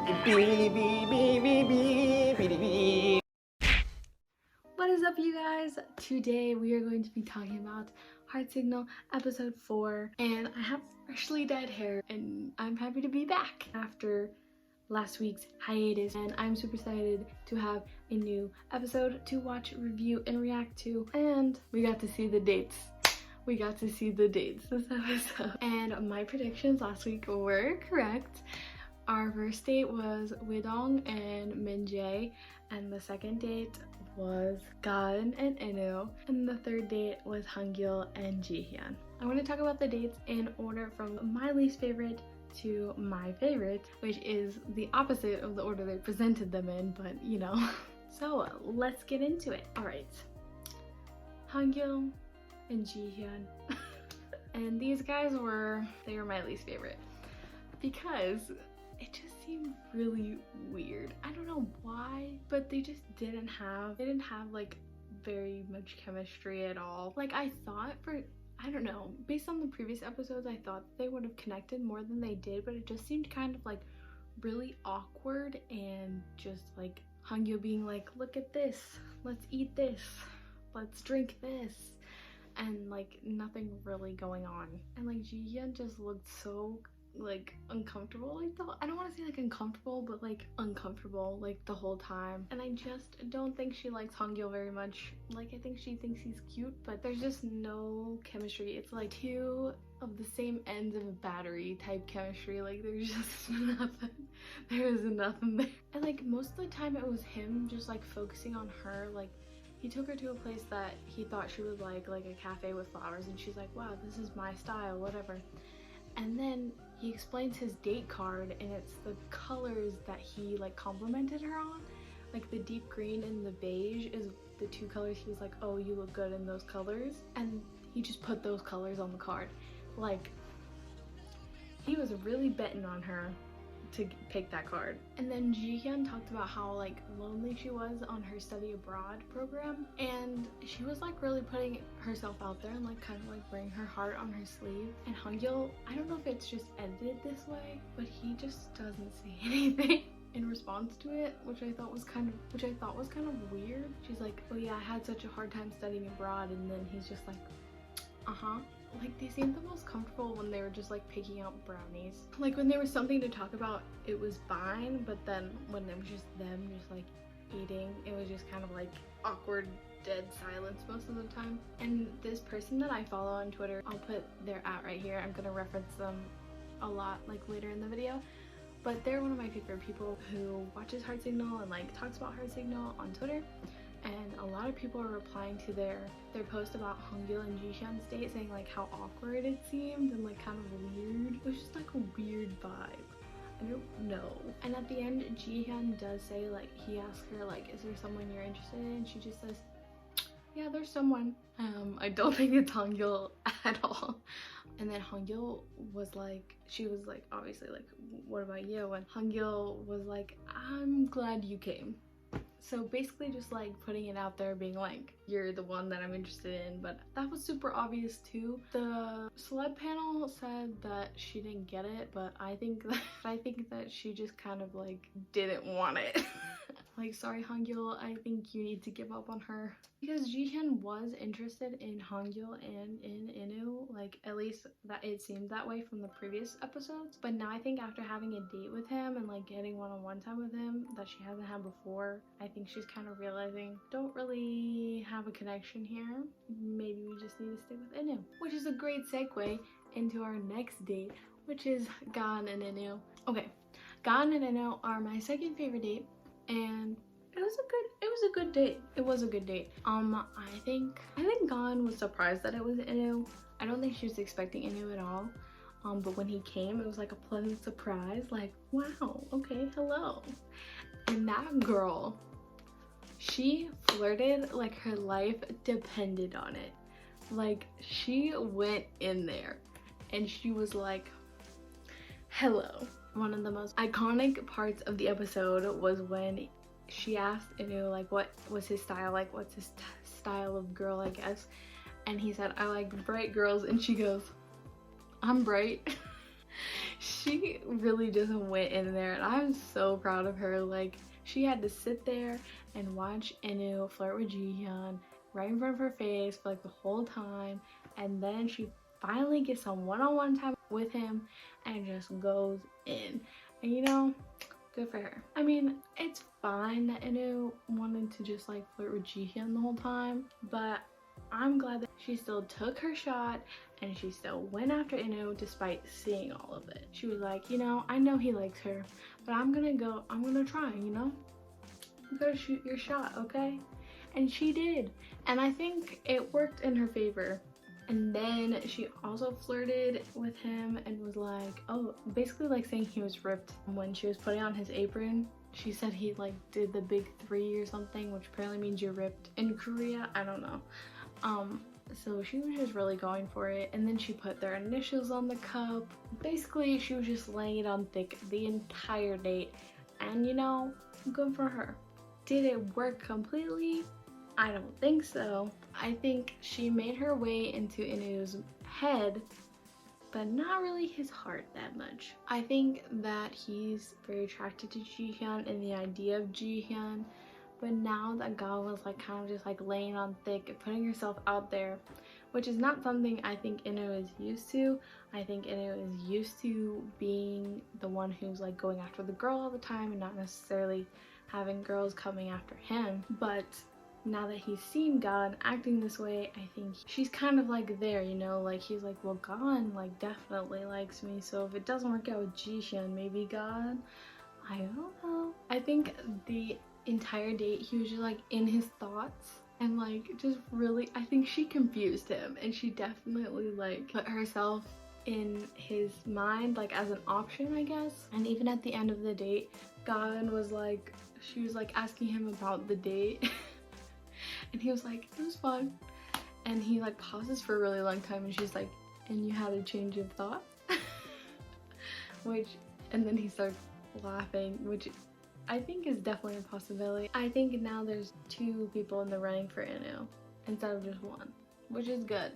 What is up, you guys? Today we are going to be talking about Heart Signal episode 4, and I have freshly dyed hair and I'm happy to be back after last week's hiatus, and I'm super excited to have a new episode to watch, review, and react to. And we got to see the dates. We got to see the dates this episode, and my predictions last week were correct. Our first date was Wee-dong and Min-jae, and the second date was Ga-eun and In-woo, and the third date was Hyung-young and Ji-hyun. I want to talk about the dates in order from my least favorite to my favorite, which is the opposite of the order they presented them in, but you know. So let's get into it. Alright, Hyung-young and Ji-hyun. And these guys were my least favorite because it just seemed really weird. I don't know why, but they just didn't have like very much chemistry at all. Like, I thought I don't know, based on the previous episodes, I thought they would have connected more than they did, but it just seemed kind of like really awkward, and just like Hyung-young being like, look at this, let's eat this, let's drink this, and like nothing really going on. And like Ji-hyun just looked so like uncomfortable. I don't want to say like uncomfortable, but like uncomfortable like the whole time. And I just don't think she likes Hyung-young very much. Like, I think she thinks he's cute, but there's just no chemistry. It's like two of the same ends of a battery type chemistry. Like, there's just nothing. There is nothing there. And like most of the time it was him just like focusing on her. Like, he took her to a place that he thought she would like a cafe with flowers, and she's like, wow, this is my style, whatever. And then he explains his date card, and it's the colors that he like complimented her on. Like the deep green and the beige is the two colors he was like, oh, you look good in those colors. And he just put those colors on the card. Like, he was really betting on her to pick that card. And then Ji-hyun talked about how like lonely she was on her study abroad program, and she was like really putting herself out there and like kind of like wearing her heart on her sleeve. And Hyung-young, I don't know if it's just edited this way, but he just doesn't say anything in response to it, which I thought was kind of weird. She's like, oh yeah, I had such a hard time studying abroad, and then he's just like, uh-huh. Like, they seemed the most comfortable when they were just like picking out brownies. Like, when there was something to talk about, it was fine, but then when it was just them just like eating, it was just kind of like awkward dead silence most of the time. And this person that I follow on Twitter, I'll put their @ right here. I'm gonna reference them a lot like later in the video, but they're one of my favorite people who watches Heart Signal and like talks about Heart Signal on Twitter. And a lot of people are replying to their post about Hyung-young and Ji-hyun's date, saying like how awkward it seemed and like kind of weird. It was just like a weird vibe. I don't know. And at the end, Ji-hyun does say, like, he asks her like, is there someone you're interested in? And she just says, yeah, there's someone. I don't think it's Hyung-young at all. And then Hyung-young was like, she was like, obviously like, what about you? And Hyung-young was like, I'm glad you came. So basically just like putting it out there, being like, you're the one that I'm interested in. But that was super obvious too. The celeb panel said that she didn't get it, but I think that she just kind of like didn't want it. Like, sorry Hyung-young, I think you need to give up on her. Because Ji-hyun was interested in Hyung-young and in In-woo, like at least that it seemed that way from the previous episodes. But now I think after having a date with him and like getting one-on-one time with him that she hasn't had before, I think she's kind of realizing, don't really have a connection here. Maybe we just need to stick with In-woo. Which is a great segue into our next date, which is Ga-eun and In-woo. Okay, Ga-eun and In-woo are my second favorite date. And it was a good date. It was a good date. I think Ga-eun was surprised that it was In-woo. I don't think she was expecting In-woo at all. But when he came, it was like a pleasant surprise. Like, wow, okay, hello. And that girl, she flirted like her life depended on it. Like, she went in there and she was like, hello. One of the most iconic parts of the episode was when she asked In-woo like what was his style, like what's his style of girl, I guess, and he said, I like bright girls, and she goes, I'm bright. She really just went in there, and I'm so proud of her. Like, she had to sit there and watch In-woo flirt with Ji-hyun right in front of her face for like the whole time, and then she finally gets some one-on-one time with him and just goes in. And you know, good for her. I mean, it's fine that In-woo wanted to just like flirt with Ji-hyun the whole time, but I'm glad that she still took her shot and she still went after In-woo despite seeing all of it. She was like, you know, I know he likes her, but I'm gonna try, you know? You gotta shoot your shot, okay? And she did. And I think it worked in her favor. And then she also flirted with him and was like, oh, basically like saying he was ripped. When she was putting on his apron, she said he like did the big 3 or something, which apparently means you're ripped in Korea. I don't know. So she was just really going for it, and then she put their initials on the cup. Basically, she was just laying it on thick the entire date, and you know, good for her. Did it work completely? I don't think so. I think she made her way into In-woo's head, but not really his heart that much. I think that he's very attracted to Ji-hyun and the idea of Ji-hyun, but now that Ga-eun was like kind of just like laying on thick and putting herself out there, which is not something I think In-woo is used to. I think In-woo is used to being the one who's like going after the girl all the time and not necessarily having girls coming after him. But now that he's seen Ga-eun acting this way, I think she's kind of like there, you know, like he's like, well, Ga-eun like definitely likes me, so if it doesn't work out with Ji-hyun, maybe Ga-eun, I don't know. I think the entire date he was just like in his thoughts and like just really, I think she confused him, and she definitely like put herself in his mind like as an option, I guess. And even at the end of the date, Ga-eun was like, she was like asking him about the date and he was like, it was fun, and he like pauses for a really long time and she's like, and you had a change of thought? Which, and then he starts laughing, which I think is definitely a possibility. I think now there's 2 people in the running for In-woo instead of just 1, which is good.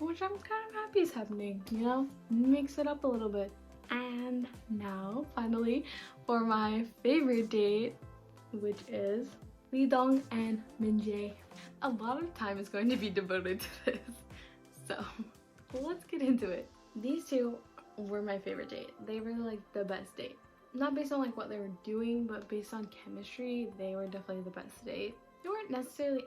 Which I'm kind of happy is happening, you know? Mix it up a little bit. And now, finally, for my favorite date, which is Wee-dong and Min-jae. A lot of time is going to be devoted to this, so let's get into it. These 2 were my favorite date. They were like the best date. Not based on like what they were doing, but based on chemistry, they were definitely the best date. They weren't necessarily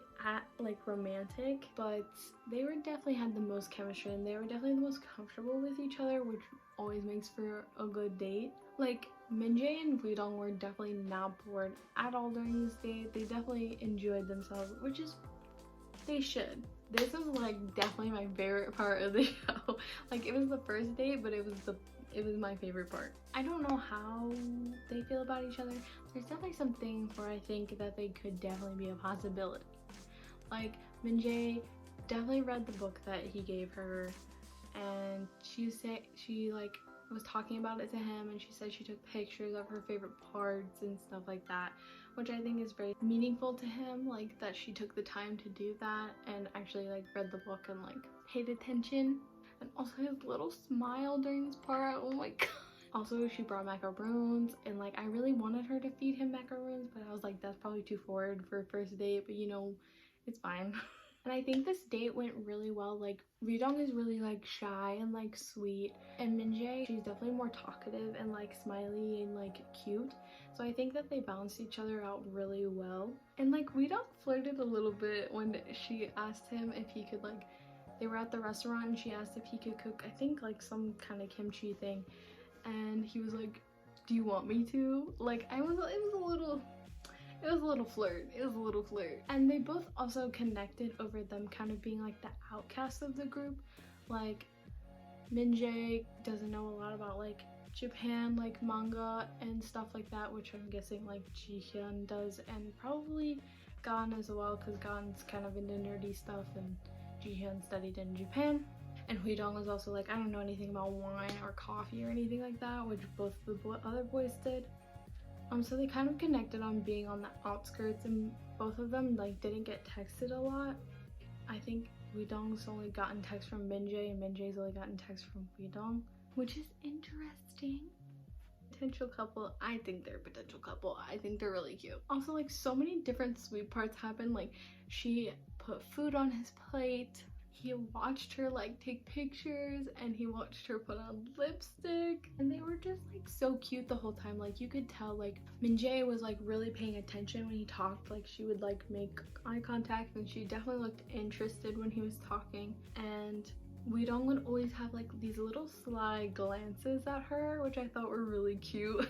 like romantic, but they were definitely had the most chemistry, and they were definitely the most comfortable with each other, which always makes for a good date. Like, Min-jae and Wee-dong were definitely not bored at all during this date. They definitely enjoyed themselves, which is, they should. This was like definitely my favorite part of the show. Like, it was the first date, but it was my favorite part. I don't know how they feel about each other. There's definitely some things where I think that they could definitely be a possibility. Like, Min-jae definitely read the book that he gave her, and she like was talking about it to him, and she said she took pictures of her favorite parts and stuff like that, which I think is very meaningful to him, like that she took the time to do that and actually like read the book and like paid attention. And also his little smile during this part, oh my god. Also, she brought macaroons, and like I really wanted her to feed him macaroons, but I was like, that's probably too forward for a first date, but you know, it's fine. And I think this date went really well. Like, Wee-dong is really like shy and like sweet, and Min-jae, she's definitely more talkative and like smiley and like cute. So I think that they balanced each other out really well. And like Wee-dong flirted a little bit when she asked him if he could like, they were at the restaurant and she asked if he could cook, I think like some kind of kimchi thing, and he was like, do you want me to? Like, it was a little flirt. And they both also connected over them kind of being like the outcast of the group. Like, Min-jae doesn't know a lot about like Japan, like manga and stuff like that, which I'm guessing like Ji-hyun does, and probably Ga-eun as well, because Ga-eun's kind of into nerdy stuff and Ji-hyun studied in Japan. And Wee-dong was also like, I don't know anything about wine or coffee or anything like that, which both the other boys did. So they kind of connected on being on the outskirts, and both of them like didn't get texted a lot. I think Wee-dong's only gotten text from Min-jae, and Min-jae's only gotten text from Wee-dong. which is interesting. Potential couple, I think they're a potential couple. I think they're really cute. Also, like, so many different sweet parts happen. Like, she put food on his plate, he watched her like take pictures, and he watched her put on lipstick, and they were just like so cute the whole time. Like, you could tell like Min-jae was like really paying attention when he talked. Like, she would like make eye contact, and she definitely looked interested when he was talking. And Wee-dong would always have like these little sly glances at her, which I thought were really cute.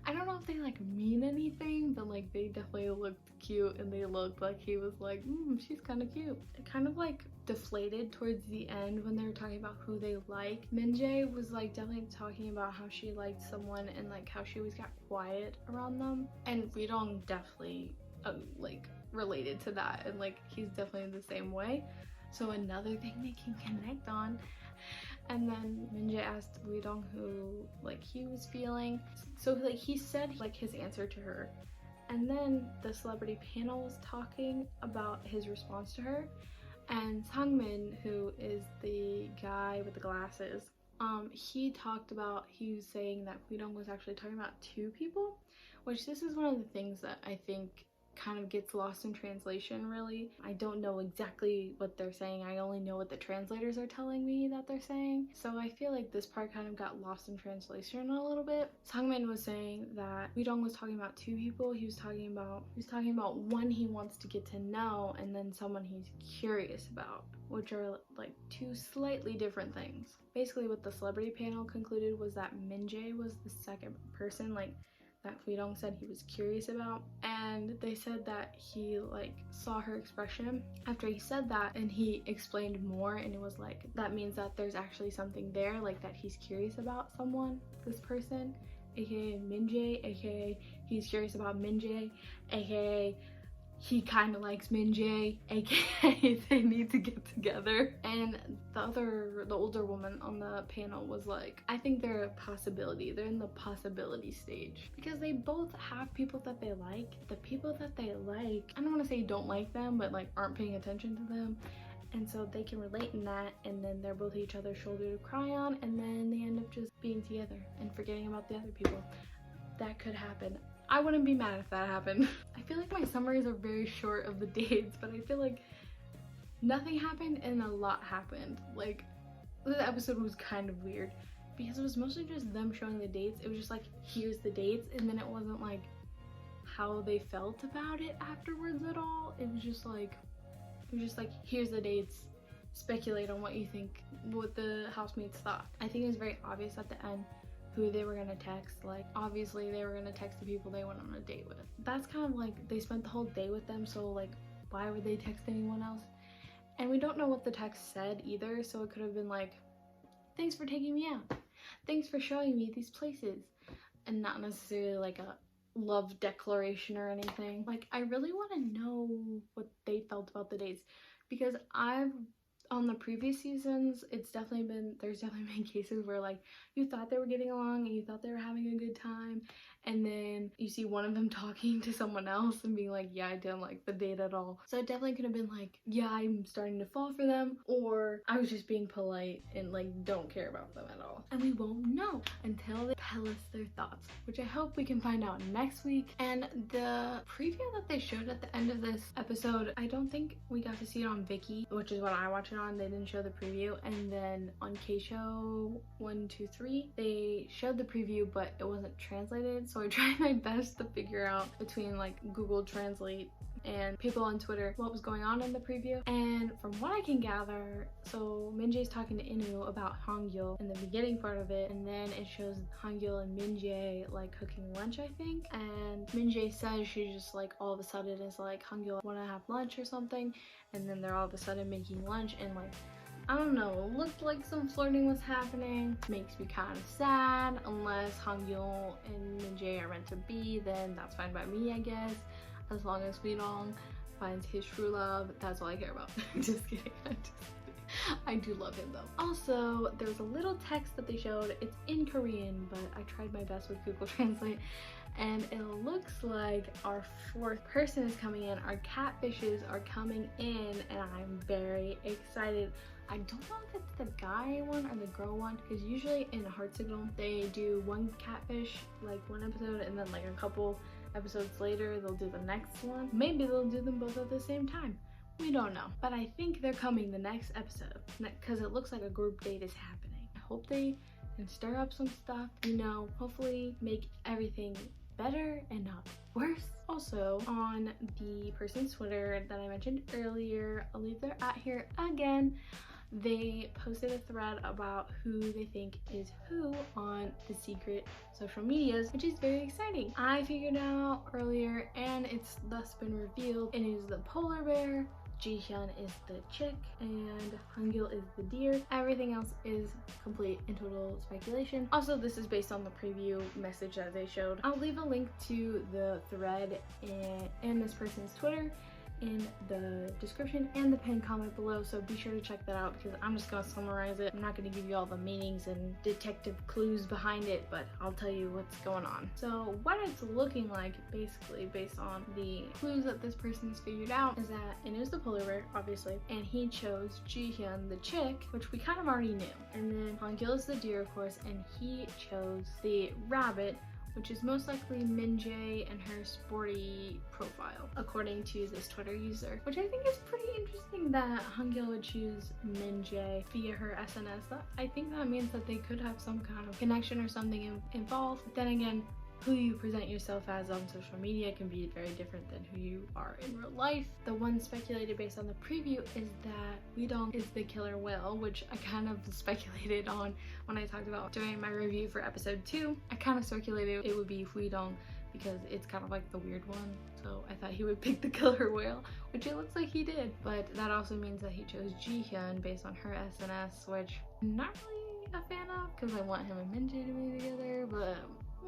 I don't know if they like mean anything, but like they definitely looked cute, and they looked like he was like, she's kind of cute. It kind of like deflated towards the end when they were talking about who they like. Min-jae was like definitely talking about how she liked someone and like how she always got quiet around them, and Wee-dong definitely like related to that, and like he's definitely the same way. So another thing they can connect on. And then Min-jae asked Wee-dong who like he was feeling. So like he said like his answer to her. And then the celebrity panel was talking about his response to her. And Sang-min, who is the guy with the glasses, he was saying that Wee-dong was actually talking about two people, which this is one of the things that I think kind of gets lost in translation, really. I don't know exactly what they're saying. I only know what the translators are telling me that they're saying. So I feel like this part kind of got lost in translation a little bit. Sang-min was saying that Wee-dong was talking about two people. He was talking about one he wants to get to know, and then someone he's curious about, which are like two slightly different things. Basically what the celebrity panel concluded was that Min-jae was the second person like that Wee-dong said he was curious about, and they said that he like saw her expression after he said that, and he explained more, and it was like that means that there's actually something there, like that he's curious about this person, aka Min-jae, aka he's curious about Min-jae, aka he kind of likes Min-jae, aka they need to get together. And the older woman on the panel was like, I think they're a possibility. They're in the possibility stage because they both have people that they like. The people that they like, I don't want to say don't like them, but like aren't paying attention to them. And so they can relate in that, and then they're both each other's shoulder to cry on, and then they end up just being together and forgetting about the other people. That could happen. I wouldn't be mad if that happened. I feel like my summaries are very short of the dates, but I feel like nothing happened and a lot happened. Like, this episode was kind of weird because it was mostly just them showing the dates. It was just like, here's the dates, and then it wasn't like how they felt about it afterwards at all. It was just like, here's the dates, speculate on what you think, what the housemates thought. I think it was very obvious at the end who they were gonna text. Like, obviously they were gonna text the people they went on a date with. That's kind of like, they spent the whole day with them, so like why would they text anyone else? And we don't know what the text said either, so it could have been like, thanks for taking me out, thanks for showing me these places, and not necessarily like a love declaration or anything. Like, I really want to know what they felt about the dates, because on the previous seasons, there's definitely been cases where like you thought they were getting along and you thought they were having a good time, and then you see one of them talking to someone else and being like, yeah, I didn't like the date at all. So it definitely could have been like, yeah, I'm starting to fall for them, or I was just being polite and like don't care about them at all. And we won't know until they tell us their thoughts, which I hope we can find out next week. And the preview that they showed at the end of this episode, I don't think we got to see it on Viki, which is what I watch it on. They didn't show the preview. And then on xoxo 123, they showed the preview, but it wasn't translated. So I tried my best to figure out between like Google Translate and people on Twitter what was going on in the preview. And from what I can gather, so Min-jae's talking to In-woo about Hyung-young in the beginning part of it, and then it shows Hyung-young and Min-jae like cooking lunch, I think. And Min-jae says she just like all of a sudden is like, Hyung-young wanna have lunch or something, and then they're all of a sudden making lunch, and like, I don't know, it looked like some flirting was happening. Makes me kind of sad. Unless Hyung-young and Min-jae are meant to be, then that's fine by me, I guess. As long as Wee-dong finds his true love, that's all I care about. Just kidding. I do love him though. Also, there's a little text that they showed. It's in Korean, but I tried my best with Google Translate. And it looks like our fourth person is coming in. Our catfishes are coming in, and I'm very excited. I don't know if it's the guy one or the girl one, because usually in Heartsignal they do one catfish, like one episode, and then like a couple episodes later they'll do the next one. Maybe they'll do them both at the same time. We don't know. But I think they're coming the next episode, because it looks like a group date is happening. I hope they can stir up some stuff, you know, hopefully make everything better and not worse. Also, on the person's Twitter that I mentioned earlier, I'll leave their @ here again. They posted a thread about who they think is who on the secret social medias, which is very exciting. I figured out earlier, and it's thus been revealed. It is the polar bear, Ji-hyun is the chick, and Hyung-young is the deer. Everything else is complete and total speculation. Also, this is based on the preview message that they showed. I'll leave a link to the thread in this person's Twitter in the description and the pinned comment below, so be sure to check that out, because I'm just gonna summarize it. I'm not gonna give you all the meanings and detective clues behind it, but I'll tell you what's going on. So what it's looking like, basically based on the clues that this person's figured out, is that it is the polar bear, obviously, and he chose Ji-hyun, the chick, which we kind of already knew, and then Hyung-young is the deer, of course, and he chose the rabbit, which is most likely Min-jae and her sporty profile, according to this Twitter user, which I think is pretty interesting that Hyung-young would choose Min-jae via her SNS. I think that means that they could have some kind of connection or something involved. But then again, who you present yourself as on social media can be very different than who you are in real life. The one speculated based on the preview is that Wee-dong is the killer whale, which I kind of speculated on when I talked about doing my review for episode 2. I kind of circulated it would be Wee-dong because it's kind of like the weird one, so I thought he would pick the killer whale, which it looks like he did. But that also means that he chose Ji-hyun based on her SNS, which I'm not really a fan of because I want him and Min-jae to be together, but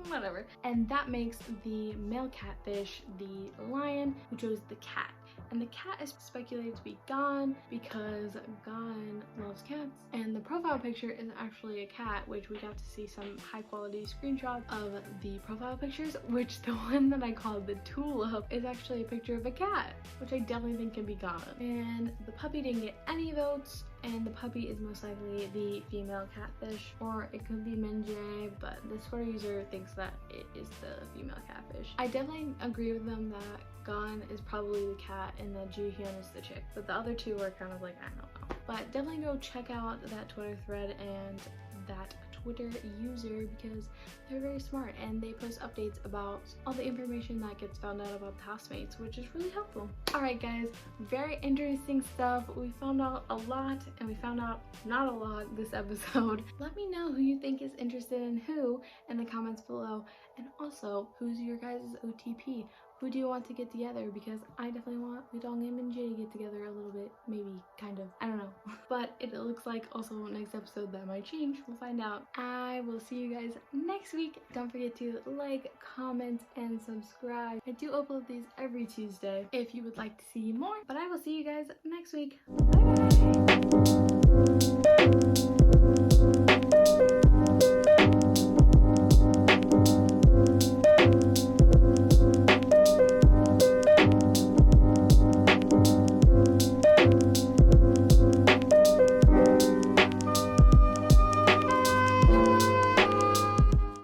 whatever. And that makes the male catfish the lion, who chose the cat. And the cat is speculated to be Ga-eun because Ga-eun loves cats. And the profile picture is actually a cat, which we got to see some high quality screenshots of the profile pictures, which the one that I called the tulip is actually a picture of a cat, which I definitely think can be Ga-eun. And the puppy didn't get any votes, and the puppy is most likely the female catfish, or it could be Min-jae, but this Twitter user thinks that it is the female catfish. I definitely agree with them that Ga-eun is probably the cat and that Ji-hyun is the chick, but the other two are kind of like, I don't know. But definitely go check out that Twitter thread and that Twitter user, because they're very smart and they post updates about all the information that gets found out about the housemates, which is really helpful. Alright guys, very interesting stuff. We found out a lot, and we found out not a lot this episode. Let me know who you think is interested in who in the comments below, and also who's your guys' OTP? Who do you want to get together? Because I definitely want Wee-dong and Min-jae to get together a little bit, maybe, kind of, I don't know. But it looks like also next episode that might change. We'll find out. I will see you guys next week. Don't forget to like, comment, and subscribe. I do upload these every Tuesday if you would like to see more. But I will see you guys next week. Bye!